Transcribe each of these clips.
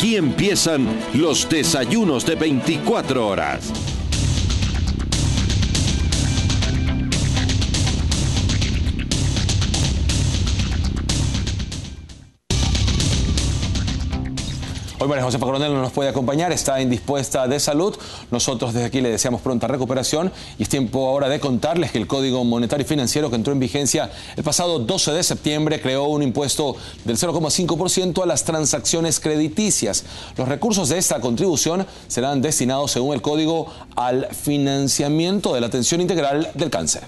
Aquí empiezan los desayunos de 24 horas. Hoy María Josefa Coronel no nos puede acompañar, está indispuesta de salud. Nosotros desde aquí le deseamos pronta recuperación y es tiempo ahora de contarles que el Código Monetario y Financiero, que entró en vigencia el pasado 12 de septiembre, creó un impuesto del 0,5% a las transacciones crediticias. Los recursos de esta contribución serán destinados, según el Código, al financiamiento de la atención integral del cáncer.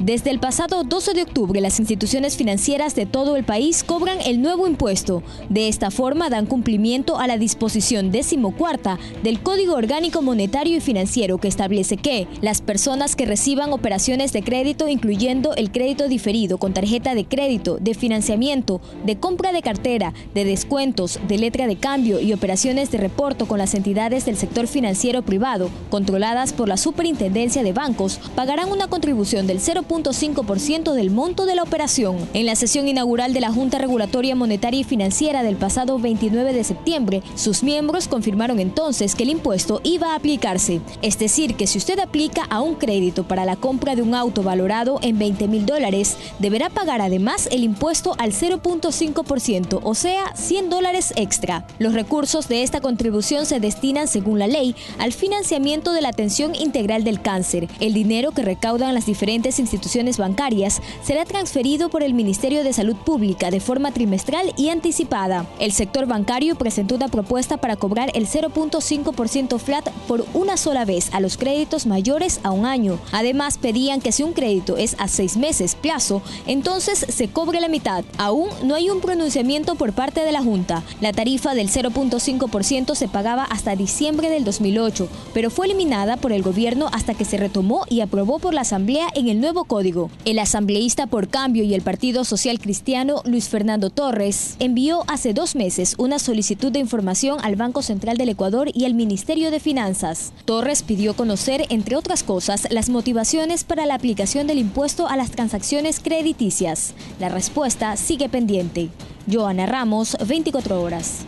Desde el pasado 12 de octubre, las instituciones financieras de todo el país cobran el nuevo impuesto. De esta forma, dan cumplimiento a la disposición 14ª del Código Orgánico Monetario y Financiero, que establece que las personas que reciban operaciones de crédito, incluyendo el crédito diferido con tarjeta de crédito, de financiamiento, de compra de cartera, de descuentos, de letra de cambio y operaciones de reporto con las entidades del sector financiero privado, controladas por la Superintendencia de Bancos, pagarán una contribución del 0,5% del monto de la operación. En la sesión inaugural de la Junta Regulatoria Monetaria y Financiera del pasado 29 de septiembre, sus miembros confirmaron entonces que el impuesto iba a aplicarse. Es decir, que si usted aplica a un crédito para la compra de un auto valorado en $20,000, deberá pagar además el impuesto al 0,5%, o sea, $100 extra. Los recursos de esta contribución se destinan, según la ley, al financiamiento de la atención integral del cáncer. El dinero que recaudan las diferentes instituciones bancarias será transferido por el Ministerio de Salud Pública de forma trimestral y anticipada. El sector bancario presentó una propuesta para cobrar el 0,5% flat por una sola vez a los créditos mayores a un año. Además, pedían que si un crédito es a 6 meses plazo, entonces se cobre la mitad. Aún no hay un pronunciamiento por parte de la Junta. La tarifa del 0,5% se pagaba hasta diciembre del 2008, pero fue eliminada por el gobierno hasta que se retomó y aprobó por la Asamblea en el nuevo código. El asambleísta por Cambio y el Partido Social Cristiano, Luis Fernando Torres, envió hace 2 meses una solicitud de información al Banco Central del Ecuador y al Ministerio de Finanzas. Torres pidió conocer, entre otras cosas, las motivaciones para la aplicación del impuesto a las transacciones crediticias. La respuesta sigue pendiente. Joana Ramos, 24 horas.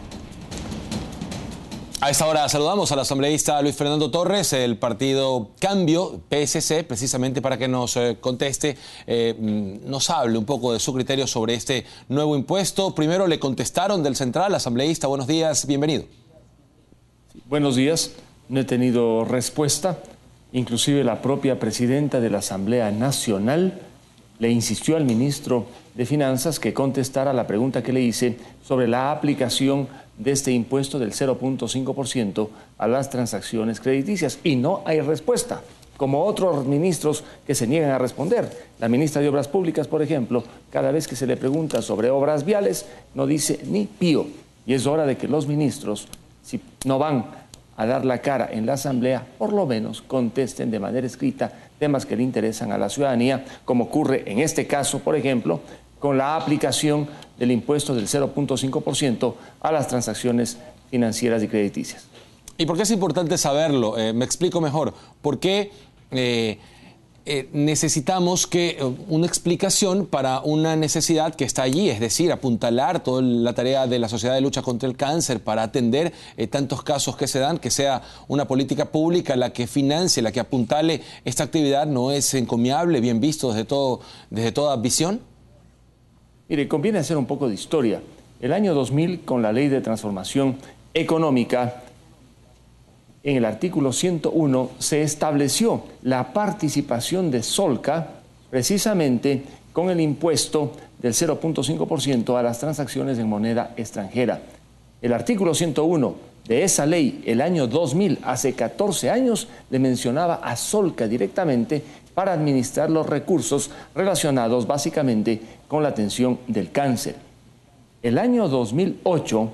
A esta hora saludamos al asambleísta Luis Fernando Torres, el partido Cambio, PSC, precisamente para que nos conteste, nos hable un poco de su criterio sobre este nuevo impuesto. Primero le contestaron del Central, asambleísta, buenos días, bienvenido. Buenos días, no he tenido respuesta, inclusive la propia presidenta de la Asamblea Nacional le insistió al ministro de Finanzas que contestara la pregunta que le hice sobre la aplicación de este impuesto del 0,5% a las transacciones crediticias. Y no hay respuesta, como otros ministros que se niegan a responder. La ministra de Obras Públicas, por ejemplo, cada vez que se le pregunta sobre obras viales, no dice ni pío. Y es hora de que los ministros, si no van a dar la cara en la Asamblea, por lo menos contesten de manera escrita temas que le interesan a la ciudadanía, como ocurre en este caso, por ejemplo, con la aplicación del impuesto del 0,5% a las transacciones financieras y crediticias. ¿Y por qué es importante saberlo? Me explico mejor. ¿Por qué necesitamos una explicación para una necesidad que está allí? Es decir, apuntalar toda la tarea de la Sociedad de Lucha contra el Cáncer para atender tantos casos que se dan, que sea una política pública la que financie, la que apuntale esta actividad. ¿No es encomiable, bien visto desde toda visión? Mire, conviene hacer un poco de historia. El año 2000, con la Ley de Transformación Económica, en el artículo 101 se estableció la participación de Solca precisamente con el impuesto del 0,5% a las transacciones en moneda extranjera. El artículo 101 de esa ley, el año 2000, hace 14 años, le mencionaba a Solca directamente para administrar los recursos relacionados básicamente con la atención del cáncer. El año 2008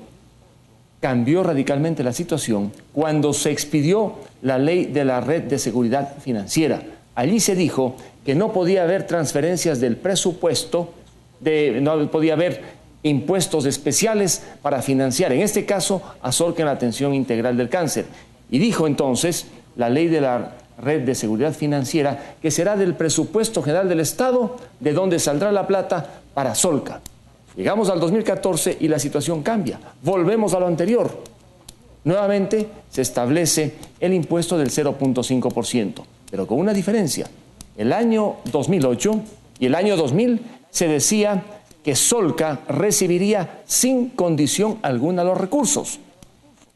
cambió radicalmente la situación cuando se expidió la ley de la Red de Seguridad Financiera. Allí se dijo que no podía haber transferencias del presupuesto, no podía haber impuestos especiales para financiar, en este caso, a Solca en la atención integral del cáncer. Y dijo entonces la ley de la Red de Seguridad Financiera que será del presupuesto general del Estado de donde saldrá la plata para Solca. Llegamos al 2014 y la situación cambia. Volvemos a lo anterior. Nuevamente se establece el impuesto del 0.5%, pero con una diferencia. El año 2008 y el año 2000 se decía que Solca recibiría sin condición alguna los recursos.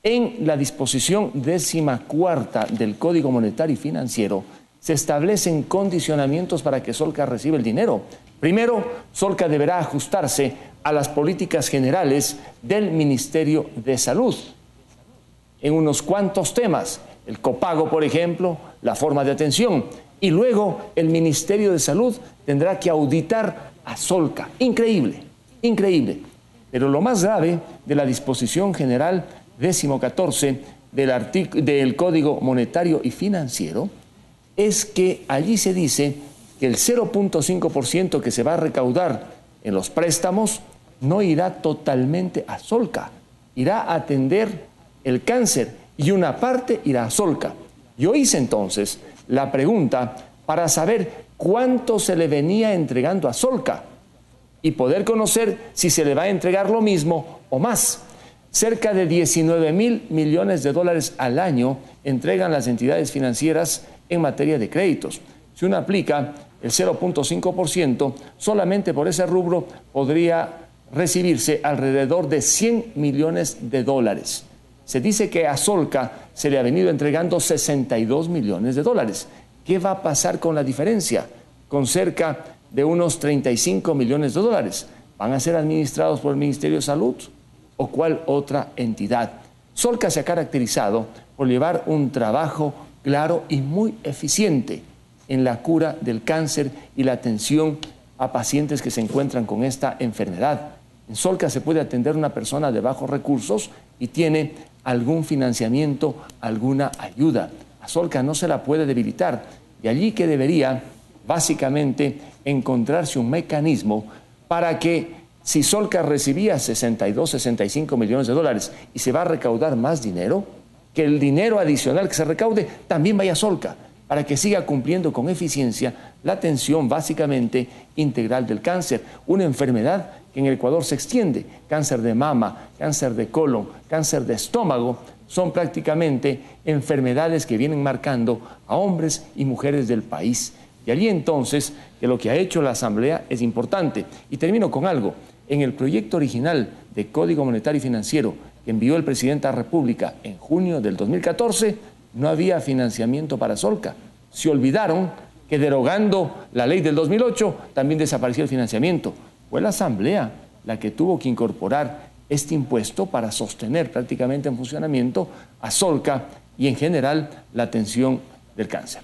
En la disposición 14ª del Código Monetario y Financiero se establecen condicionamientos para que Solca reciba el dinero. Primero, Solca deberá ajustarse a las políticas generales del Ministerio de Salud en unos cuantos temas, el copago, por ejemplo, la forma de atención, y luego el Ministerio de Salud tendrá que auditar a Solca. Increíble, increíble. Pero lo más grave de la disposición general 14 del Código Monetario y Financiero es que allí se dice que el 0.5% que se va a recaudar en los préstamos no irá totalmente a Solca, irá a atender el cáncer y una parte irá a Solca. Yo hice entonces la pregunta para saber cuánto se le venía entregando a Solca y poder conocer si se le va a entregar lo mismo o más. Cerca de 19.000 millones de dólares al año entregan las entidades financieras en materia de créditos. Si uno aplica el 0.5%, solamente por ese rubro podría recibirse alrededor de 100 millones de dólares. Se dice que a Solca se le ha venido entregando 62 millones de dólares. ¿Qué va a pasar con la diferencia? Con cerca de unos 35 millones de dólares. ¿Van a ser administrados por el Ministerio de Salud o cuál otra entidad? Solca se ha caracterizado por llevar un trabajo claro y muy eficiente en la cura del cáncer y la atención a pacientes que se encuentran con esta enfermedad. En Solca se puede atender a una persona de bajos recursos y tiene algún financiamiento, alguna ayuda. A Solca no se la puede debilitar. De allí que debería, básicamente, encontrarse un mecanismo para que, si Solca recibía 62, 65 millones de dólares y se va a recaudar más dinero, que el dinero adicional que se recaude también vaya a Solca, para que siga cumpliendo con eficiencia la atención básicamente integral del cáncer, una enfermedad que en el Ecuador se extiende. Cáncer de mama, cáncer de colon, cáncer de estómago, son prácticamente enfermedades que vienen marcando a hombres y mujeres del país. Y allí entonces que lo que ha hecho la Asamblea es importante. Y termino con algo. En el proyecto original de Código Monetario y Financiero que envió el presidente de la República en junio del 2014, no había financiamiento para Solca. Se olvidaron que derogando la ley del 2008 también desapareció el financiamiento. Fue la Asamblea la que tuvo que incorporar este impuesto para sostener prácticamente en funcionamiento a Solca y en general la atención del cáncer.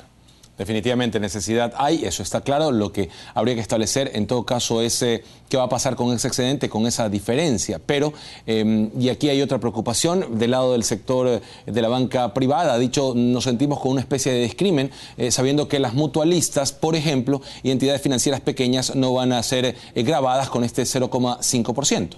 Definitivamente necesidad hay, eso está claro. Lo que habría que establecer en todo caso es qué va a pasar con ese excedente, con esa diferencia. Pero, y aquí hay otra preocupación del lado del sector de la banca privada. Ha dicho, nos sentimos con una especie de descrimen, sabiendo que las mutualistas, por ejemplo, y entidades financieras pequeñas no van a ser gravadas con este 0,5%.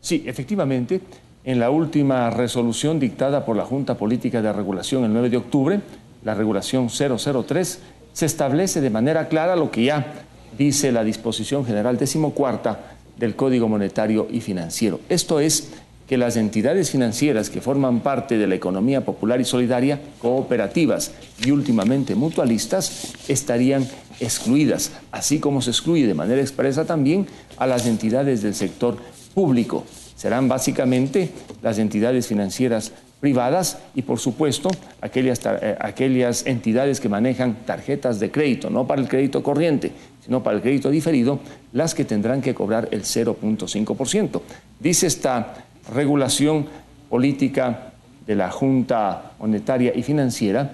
Sí, efectivamente, en la última resolución dictada por la Junta Política de Regulación el 9 de octubre, la regulación 003, se establece de manera clara lo que ya dice la disposición general 14ª del Código Monetario y Financiero. Esto es que las entidades financieras que forman parte de la economía popular y solidaria, cooperativas y últimamente mutualistas, estarían excluidas, así como se excluye de manera expresa también a las entidades del sector público. Serán básicamente las entidades financieras privadas y, por supuesto, aquellas entidades que manejan tarjetas de crédito, no para el crédito corriente, sino para el crédito diferido, las que tendrán que cobrar el 0.5%. Dice esta regulación política de la Junta Monetaria y Financiera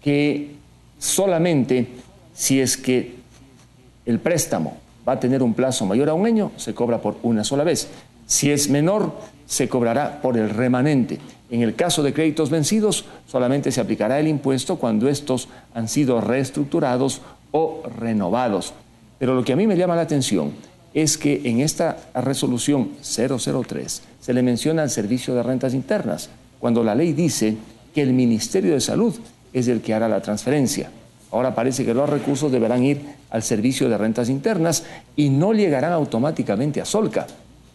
que solamente si es que el préstamo va a tener un plazo mayor a un año, se cobra por una sola vez. Si es menor, se cobrará por el remanente. En el caso de créditos vencidos, solamente se aplicará el impuesto cuando estos han sido reestructurados o renovados. Pero lo que a mí me llama la atención es que en esta resolución 003 se le menciona al Servicio de Rentas Internas, cuando la ley dice que el Ministerio de Salud es el que hará la transferencia. Ahora parece que los recursos deberán ir al Servicio de Rentas Internas y no llegarán automáticamente a Solca,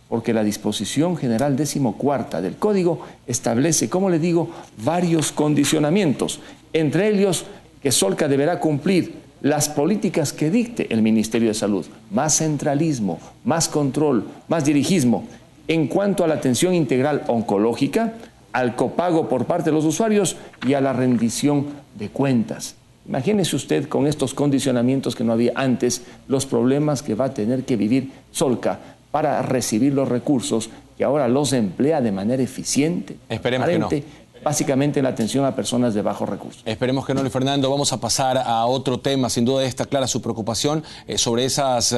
porque la disposición general 14ª del Código establece, como le digo, varios condicionamientos, entre ellos que Solca deberá cumplir las políticas que dicte el Ministerio de Salud, más centralismo, más control, más dirigismo, en cuanto a la atención integral oncológica, al copago por parte de los usuarios y a la rendición de cuentas. Imagínese usted con estos condicionamientos que no había antes, los problemas que va a tener que vivir Solca para recibir los recursos que ahora los emplea de manera eficiente, Esperemos que no. Básicamente en la atención a personas de bajos recursos. Esperemos que no, Luis Fernando. Vamos a pasar a otro tema. Sin duda está clara su preocupación sobre esas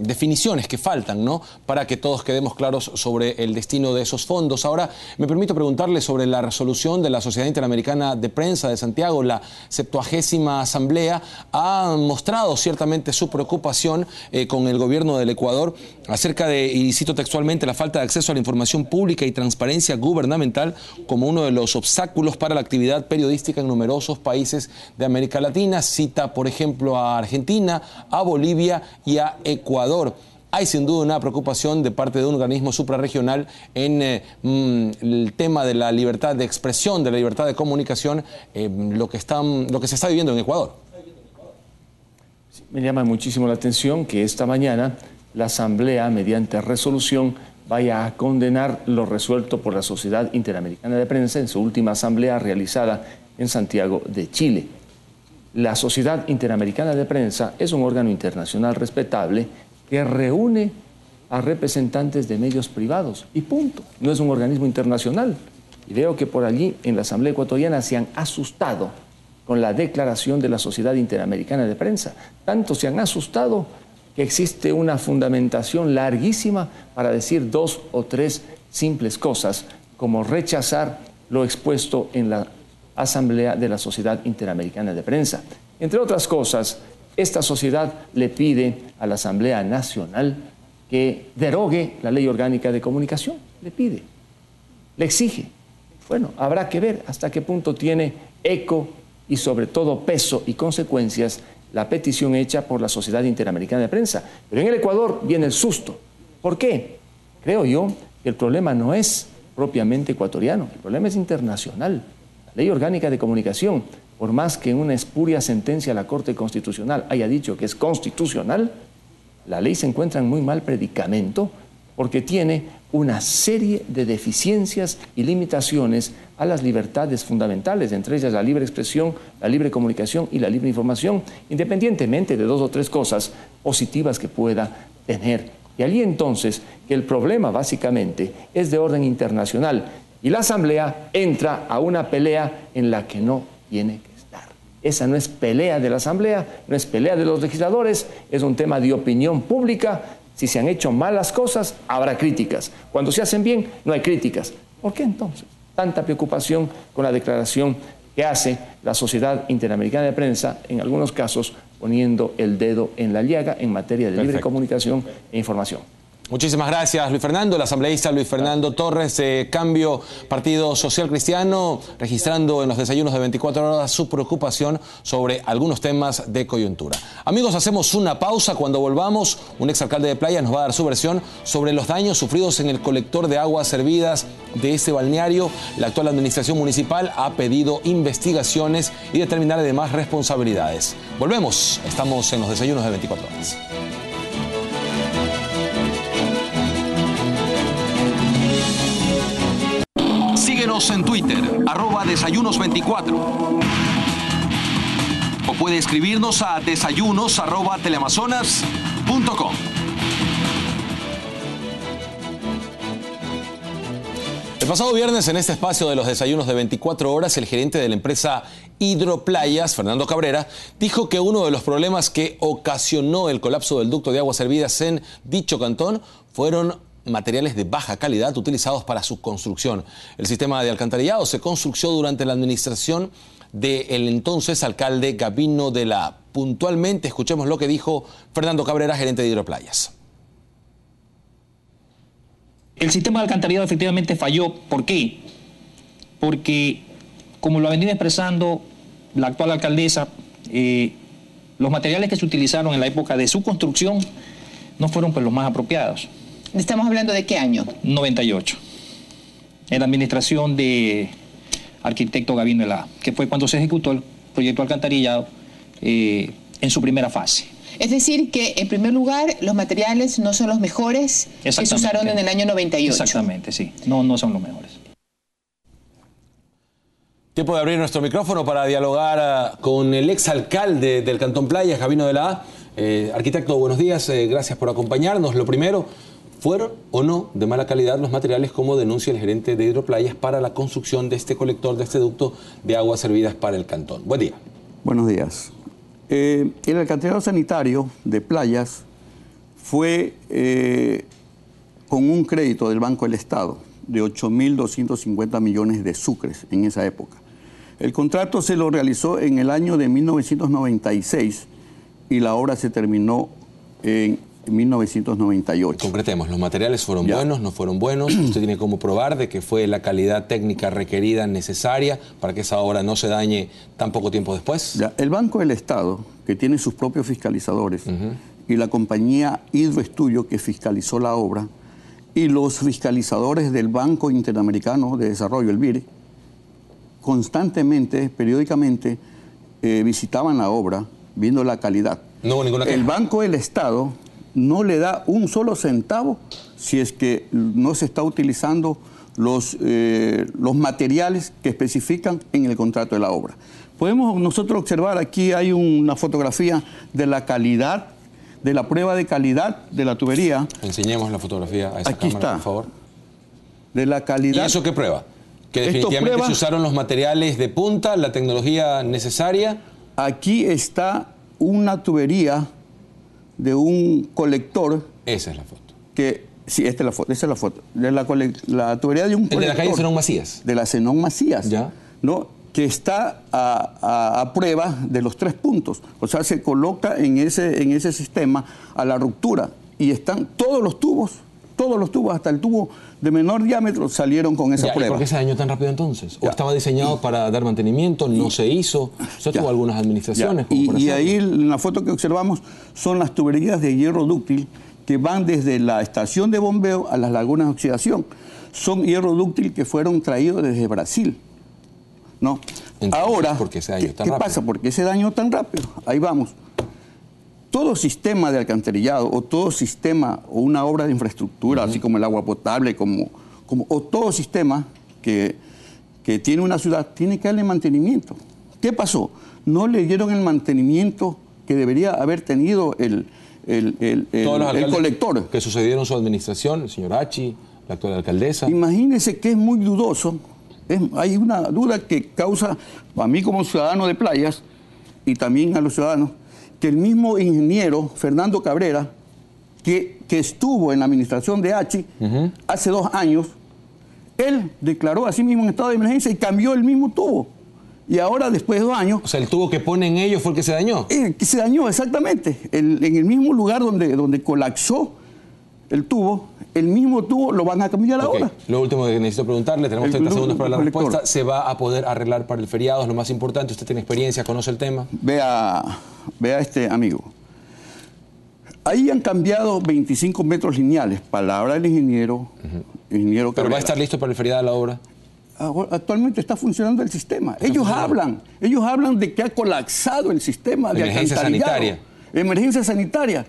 definiciones que faltan, ¿no?, para que todos quedemos claros sobre el destino de esos fondos. Ahora, me permito preguntarle sobre la resolución de la Sociedad Interamericana de Prensa de Santiago. La 70ª Asamblea ha mostrado ciertamente su preocupación con el gobierno del Ecuador acerca de, y cito textualmente, la falta de acceso a la información pública y transparencia gubernamental como uno de los obstáculos para la actividad periodística en numerosos países de América Latina. Cita, por ejemplo, a Argentina, a Bolivia y a Ecuador. Hay sin duda una preocupación de parte de un organismo suprarregional en el tema de la libertad de expresión, de la libertad de comunicación, lo que se está viviendo en Ecuador. Sí, me llama muchísimo la atención que esta mañana la Asamblea, mediante resolución, vaya a condenar lo resuelto por la Sociedad Interamericana de Prensa en su última asamblea realizada en Santiago de Chile. La Sociedad Interamericana de Prensa es un órgano internacional respetable que reúne a representantes de medios privados y punto. No es un organismo internacional. Y veo que por allí en la Asamblea Ecuatoriana se han asustado con la declaración de la Sociedad Interamericana de Prensa. Tanto se han asustado que existe una fundamentación larguísima para decir 2 o 3 simples cosas, como rechazar lo expuesto en la Asamblea de la Sociedad Interamericana de Prensa. Entre otras cosas, esta sociedad le pide a la Asamblea Nacional que derogue la Ley Orgánica de Comunicación. Le pide, le exige. Bueno, habrá que ver hasta qué punto tiene eco y sobre todo peso y consecuencias la petición hecha por la Sociedad Interamericana de Prensa. Pero en el Ecuador viene el susto. ¿Por qué? Creo yo que el problema no es propiamente ecuatoriano, el problema es internacional. La Ley Orgánica de Comunicación, por más que en una espuria sentencia la Corte Constitucional haya dicho que es constitucional, la ley se encuentra en muy mal predicamento porque tiene una serie de deficiencias y limitaciones a las libertades fundamentales, entre ellas la libre expresión, la libre comunicación y la libre información, independientemente de 2 o 3 cosas positivas que pueda tener. Y allí entonces que el problema básicamente es de orden internacional y la Asamblea entra a una pelea en la que no tiene que estar. Esa no es pelea de la Asamblea, no es pelea de los legisladores, es un tema de opinión pública. Si se han hecho malas cosas, habrá críticas. Cuando se hacen bien, no hay críticas. ¿Por qué entonces tanta preocupación con la declaración que hace la Sociedad Interamericana de Prensa, en algunos casos poniendo el dedo en la llaga en materia de libre comunicación e información? Muchísimas gracias, Luis Fernando. El asambleísta Luis Fernando Torres, Cambio, Partido Social Cristiano, registrando en los desayunos de 24 horas su preocupación sobre algunos temas de coyuntura. Amigos, hacemos una pausa. Cuando volvamos, un exalcalde de Playa nos va a dar su versión sobre los daños sufridos en el colector de aguas servidas de este balneario. La actual administración municipal ha pedido investigaciones y determinar además responsabilidades. Volvemos. Estamos en los desayunos de 24 horas. Síguenos en Twitter, @desayunos24. O puede escribirnos a desayunos@teleamazonas.com. El pasado viernes, en este espacio de los desayunos de 24 horas, el gerente de la empresa Hidroplayas, Fernando Cabrera, dijo que uno de los problemas que ocasionó el colapso del ducto de aguas servidas en dicho cantón fueron materiales de baja calidad utilizados para su construcción. El sistema de alcantarillado se construyó durante la administración del entonces alcalde Gabino de la. Puntualmente, escuchemos lo que dijo Fernando Cabrera, gerente de Hidroplayas. El sistema de alcantarillado efectivamente falló. ¿Por qué? Porque, como lo ha venido expresando la actual alcaldesa, los materiales que se utilizaron en la época de su construcción no fueron pues los más apropiados. ¿Estamos hablando de qué año? 98. En la administración de arquitecto Gabino Elá, que fue cuando se ejecutó el proyecto alcantarillado en su primera fase. Es decir, que en primer lugar los materiales no son los mejores que se usaron en el año 98. Exactamente, sí. No son los mejores. Tiempo de abrir nuestro micrófono para dialogar con el exalcalde del Cantón Playas, Gabino Elá. Arquitecto, buenos días, gracias por acompañarnos. Lo primero, ¿fueron o no de mala calidad los materiales como denuncia el gerente de Hidroplayas para la construcción de este colector, de este ducto de aguas servidas para el cantón? Buen día. Buenos días. El alcantarillado sanitario de Playas fue con un crédito del Banco del Estado de 8.250 millones de sucres en esa época. El contrato se lo realizó en el año de 1996 y la obra se terminó en 1998. Concretemos, ¿los materiales fueron buenos, no fueron buenos? ¿Usted tiene cómo probar de que fue la calidad técnica requerida, necesaria, para que esa obra no se dañe tan poco tiempo después? El Banco del Estado, que tiene sus propios fiscalizadores, y la compañía Hidroestudio, que fiscalizó la obra, y los fiscalizadores del Banco Interamericano de Desarrollo, el BID, constantemente, periódicamente, visitaban la obra, viendo la calidad. No hubo ninguna queja. El Banco del Estado no le da un solo centavo si es que no se está utilizando los materiales que especifican en el contrato de la obra. Podemos nosotros observar, aquí hay una fotografía de la calidad, de la prueba de calidad de la tubería. Enseñemos la fotografía a esa aquí cámara, está, por favor. De la calidad. ¿Y eso qué prueba? Que definitivamente se usaron los materiales de punta, la tecnología necesaria. Aquí está una tubería de un colector. Esa es la foto. Sí, esta es la foto. Esa es la foto. De la tubería de un colector. ¿El de la calle Zenón Macías? De la Zenón Macías. Ya. ¿No? Que está a prueba de los 3 puntos. O sea, se coloca en ese sistema a la ruptura. Y están todos los tubos, hasta el tubo de menor diámetro, salieron con esa prueba. ¿Y por qué se dañó tan rápido entonces? ¿O estaba diseñado para dar mantenimiento, no se hizo? Usted tuvo algunas administraciones. Y ahí en la foto que observamos son las tuberías de hierro dúctil que van desde la estación de bombeo a las lagunas de oxidación. Son hierro dúctil que fueron traídos desde Brasil. ¿No? Entonces, ahora, ¿por qué se dañó tan rápido? rápido? ¿Qué pasa? ¿Por qué se dañó tan rápido? Ahí vamos. Todo sistema de alcantarillado o todo sistema o una obra de infraestructura, así como el agua potable, o todo sistema que tiene una ciudad, tiene que darle mantenimiento. ¿Qué pasó? No le dieron el mantenimiento que debería haber tenido el colector. Que sucedieron en su administración, el señor Hachi, la actual alcaldesa. Imagínense que es muy dudoso. Hay una duda que causa a mí como ciudadano de Playas y también a los ciudadanos, que el mismo ingeniero Fernando Cabrera, que estuvo en la administración de Hachi hace 2 años, él declaró a sí mismo en estado de emergencia y cambió el mismo tubo. Y ahora, después de 2 años... O sea, el tubo que ponen ellos fue el que se dañó. Que se dañó, exactamente. En el mismo lugar donde colapsó el tubo, el mismo tubo lo van a cambiar ahora. Lo último que necesito preguntarle, tenemos 30 segundos para la respuesta. ¿Se va a poder arreglar para el feriado? Es lo más importante. ¿Usted tiene experiencia, conoce el tema? Vea este amigo. Ahí han cambiado 25 metros lineales. Palabra del ingeniero Cabrera. ¿Pero va a estar listo para el feriado la obra? Actualmente está funcionando el sistema. Ellos hablan de que ha colapsado el sistema de emergencia sanitaria. Emergencia sanitaria.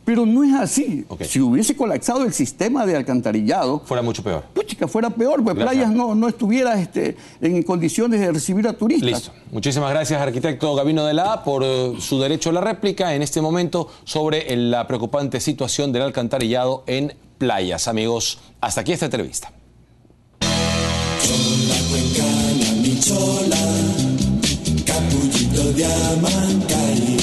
Pero no es así. Si hubiese colapsado el sistema de alcantarillado... Fuera mucho peor. Puchica, fuera peor, pues Playas no estuviera en condiciones de recibir a turistas. Listo. Muchísimas gracias, arquitecto Gabino Elá, por su derecho a la réplica en este momento sobre la preocupante situación del alcantarillado en Playas. Amigos, hasta aquí esta entrevista. Chola, cuencana, mi chola, capullito de Amancay.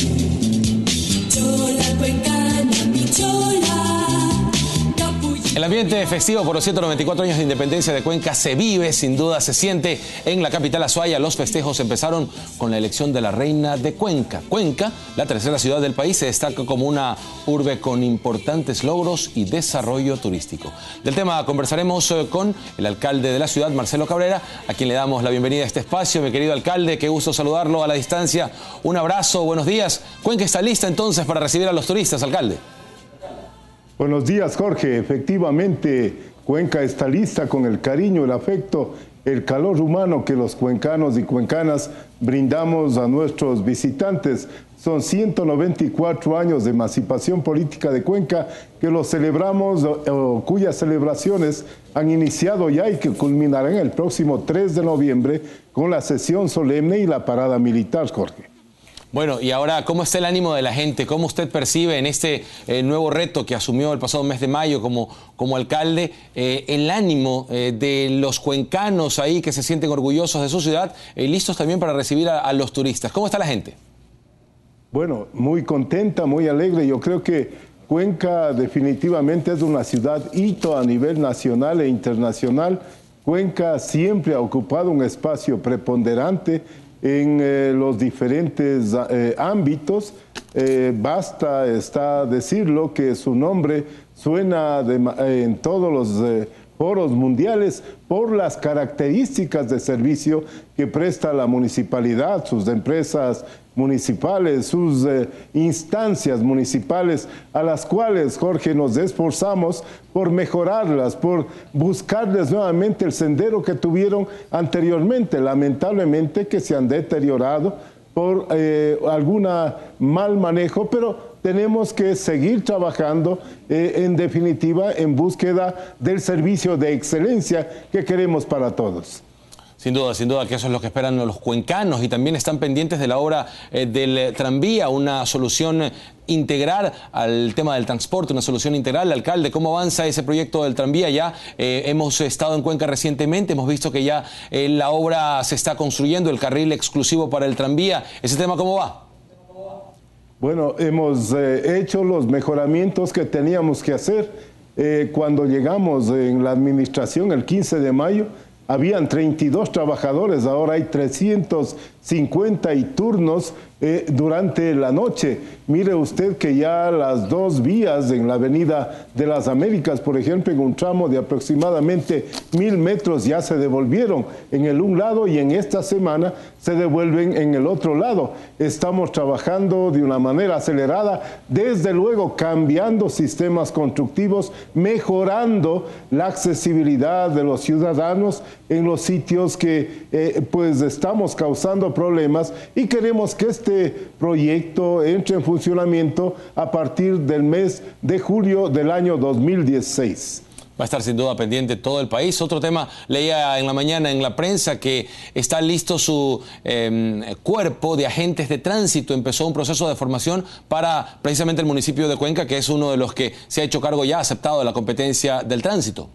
Chola, cuencana, mi chola, capullito. El ambiente festivo por los 194 años de independencia de Cuenca se vive, sin duda se siente en la capital Azuaya. Los festejos empezaron con la elección de la reina de Cuenca. Cuenca, la tercera ciudad del país, se destaca como una urbe con importantes logros y desarrollo turístico. Del tema conversaremos con el alcalde de la ciudad, Marcelo Cabrera, a quien le damos la bienvenida a este espacio. Mi querido alcalde, qué gusto saludarlo a la distancia. Un abrazo, buenos días. Cuenca está lista entonces para recibir a los turistas, alcalde. Buenos días, Jorge. Efectivamente, Cuenca está lista con el cariño, el afecto, el calor humano que los cuencanos y cuencanas brindamos a nuestros visitantes. Son 194 años de emancipación política de Cuenca que los celebramos, cuyas celebraciones han iniciado ya y que culminarán el próximo 3 de noviembre con la sesión solemne y la parada militar, Jorge. Bueno, y ahora, ¿cómo está el ánimo de la gente? ¿Cómo usted percibe en este nuevo reto que asumió el pasado mes de mayo como alcalde, el ánimo de los cuencanos ahí que se sienten orgullosos de su ciudad y listos también para recibir a los turistas? ¿Cómo está la gente? Bueno, muy contenta, muy alegre. Yo creo que Cuenca definitivamente es una ciudad hito a nivel nacional e internacional. Cuenca siempre ha ocupado un espacio preponderante en los diferentes ámbitos. Basta decirlo que su nombre suena en todos los foros mundiales por las características de servicio que presta la municipalidad, sus empresas municipales, sus instancias municipales, a las cuales, Jorge, nos esforzamos por mejorarlas, por buscarles nuevamente el sendero que tuvieron anteriormente, lamentablemente que se han deteriorado por algún mal manejo, pero tenemos que seguir trabajando en definitiva en búsqueda del servicio de excelencia que queremos para todos. Sin duda que eso es lo que esperan los cuencanos y también están pendientes de la obra del tranvía, una solución integral al tema del transporte, una solución integral. Alcalde, ¿cómo avanza ese proyecto del tranvía? Ya hemos estado en Cuenca recientemente, hemos visto que ya la obra se está construyendo, el carril exclusivo para el tranvía. ¿Ese tema cómo va? Bueno, hemos hecho los mejoramientos que teníamos que hacer. Cuando llegamos en la administración el 15 de mayo, habían 32 trabajadores, ahora hay 350 y turnos durante la noche. Mire usted que ya las dos vías en la Avenida de las Américas, por ejemplo, en un tramo de aproximadamente 1000 metros ya se devolvieron en el un lado y en esta semana se devuelven en el otro lado. Estamos trabajando de una manera acelerada, desde luego cambiando sistemas constructivos, mejorando la accesibilidad de los ciudadanos en los sitios que pues estamos causando problemas y queremos que este proyecto entre en funcionamiento a partir del mes de julio del año 2016. Va a estar sin duda pendiente todo el país. Otro tema, leía en la mañana en la prensa que está listo su cuerpo de agentes de tránsito. Empezó un proceso de formación para precisamente el municipio de Cuenca, que es uno de los que se ha hecho cargo ya, aceptado de la competencia del tránsito.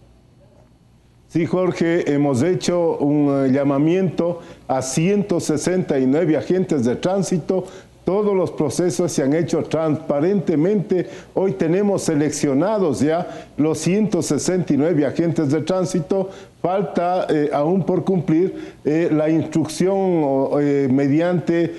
Sí, Jorge, hemos hecho un llamamiento a 169 agentes de tránsito. Todos los procesos se han hecho transparentemente. Hoy tenemos seleccionados ya los 169 agentes de tránsito. Falta aún por cumplir la instrucción mediante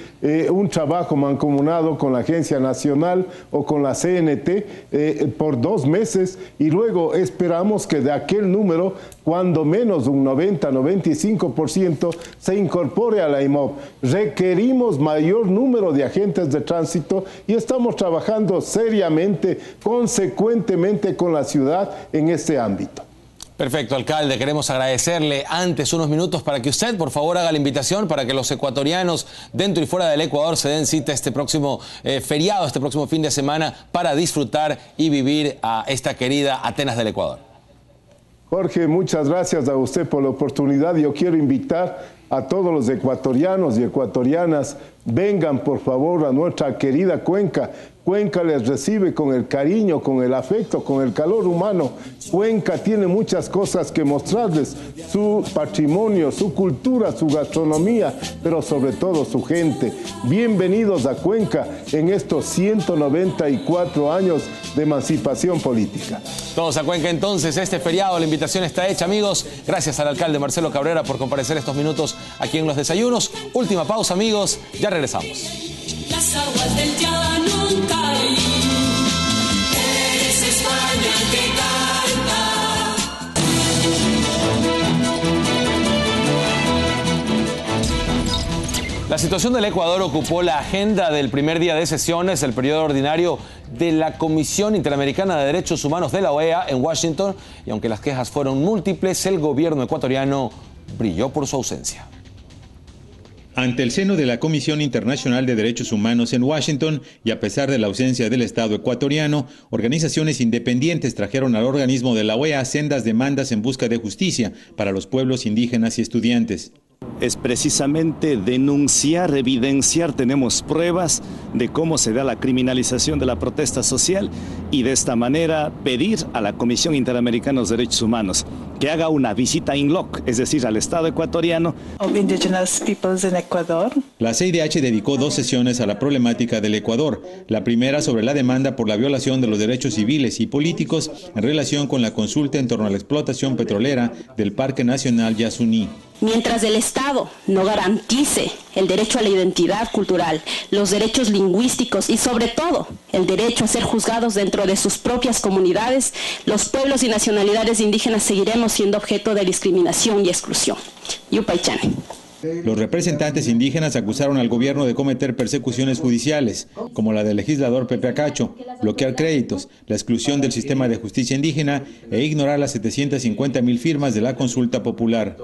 un trabajo mancomunado con la Agencia Nacional o con la CNT por 2 meses y luego esperamos que de aquel número, cuando menos un 90-95% se incorpore a la IMOP. Requerimos mayor número de agentes de tránsito y estamos trabajando seriamente, consecuentemente con la ciudad en este ámbito. Perfecto, alcalde. Queremos agradecerle antes unos minutos para que usted, por favor, haga la invitación para que los ecuatorianos dentro y fuera del Ecuador se den cita este próximo feriado, este próximo fin de semana, para disfrutar y vivir a esta querida Atenas del Ecuador. Jorge, muchas gracias a usted por la oportunidad. Yo quiero invitar a todos los ecuatorianos y ecuatorianas, vengan por favor a nuestra querida Cuenca. Cuenca les recibe con el cariño, con el afecto, con el calor humano. Cuenca tiene muchas cosas que mostrarles, su patrimonio, su cultura, su gastronomía, pero sobre todo su gente. Bienvenidos a Cuenca en estos 194 años de emancipación política. Todos a Cuenca entonces, este feriado, la invitación está hecha, amigos. Gracias al alcalde Marcelo Cabrera por comparecer estos minutos aquí en Los Desayunos. Última pausa, amigos, ya regresamos. Las aguas del llano caen, eres España que canta. La situación del Ecuador ocupó la agenda del primer día de sesiones del periodo ordinario de la Comisión Interamericana de Derechos Humanos de la OEA en Washington, y aunque las quejas fueron múltiples, el gobierno ecuatoriano brilló por su ausencia. Ante el seno de la Comisión Internacional de Derechos Humanos en Washington y a pesar de la ausencia del Estado ecuatoriano, organizaciones independientes trajeron al organismo de la OEA sendas demandas en busca de justicia para los pueblos indígenas y estudiantes. Es precisamente denunciar, evidenciar, tenemos pruebas de cómo se da la criminalización de la protesta social y de esta manera pedir a la Comisión Interamericana de los Derechos Humanos que haga una visita in loc, es decir, al Estado ecuatoriano. La CIDH dedicó 2 sesiones a la problemática del Ecuador. La primera sobre la demanda por la violación de los derechos civiles y políticos en relación con la consulta en torno a la explotación petrolera del Parque Nacional Yasuní. Mientras el Estado no garantice el derecho a la identidad cultural, los derechos lingüísticos y sobre todo el derecho a ser juzgados dentro de sus propias comunidades, los pueblos y nacionalidades indígenas seguiremos siendo objeto de discriminación y exclusión. Yupaychane. Los representantes indígenas acusaron al gobierno de cometer persecuciones judiciales, como la del legislador Pepe Acacho, bloquear créditos, la exclusión del sistema de justicia indígena e ignorar las 750.000 firmas de la consulta popular.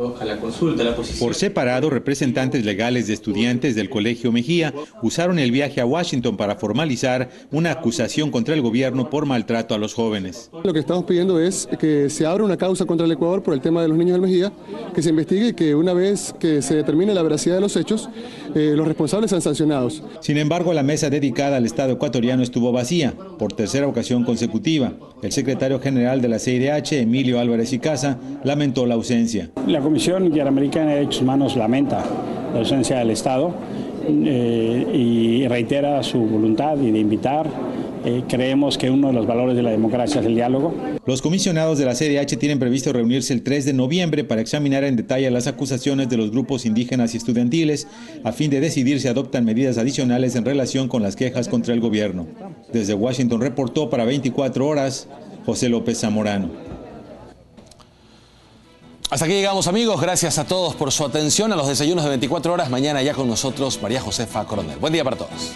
Por separado, representantes legales de estudiantes del Colegio Mejía usaron el viaje a Washington para formalizar una acusación contra el gobierno por maltrato a los jóvenes. Lo que estamos pidiendo es que se abra una causa contra el Ecuador por el tema de los niños del Mejía, que se investigue y que una vez que se determine la veracidad de los hechos, los responsables sean sancionados. Sin embargo, la mesa dedicada al Estado ecuatoriano estuvo vacía por tercera ocasión consecutiva. El secretario general de la CIDH, Emilio Álvarez y Casa, lamentó la ausencia. La Comisión Interamericana de Derechos Humanos lamenta la ausencia del Estado y reitera su voluntad de invitar. Creemos que uno de los valores de la democracia es el diálogo. Los comisionados de la CIDH tienen previsto reunirse el 3 de noviembre para examinar en detalle las acusaciones de los grupos indígenas y estudiantiles a fin de decidir si adoptan medidas adicionales en relación con las quejas contra el gobierno. Desde Washington reportó para 24 horas José López Zamorano. Hasta aquí llegamos, amigos. Gracias a todos por su atención a los desayunos de 24 horas. Mañana ya con nosotros María Josefa Coronel. Buen día para todos.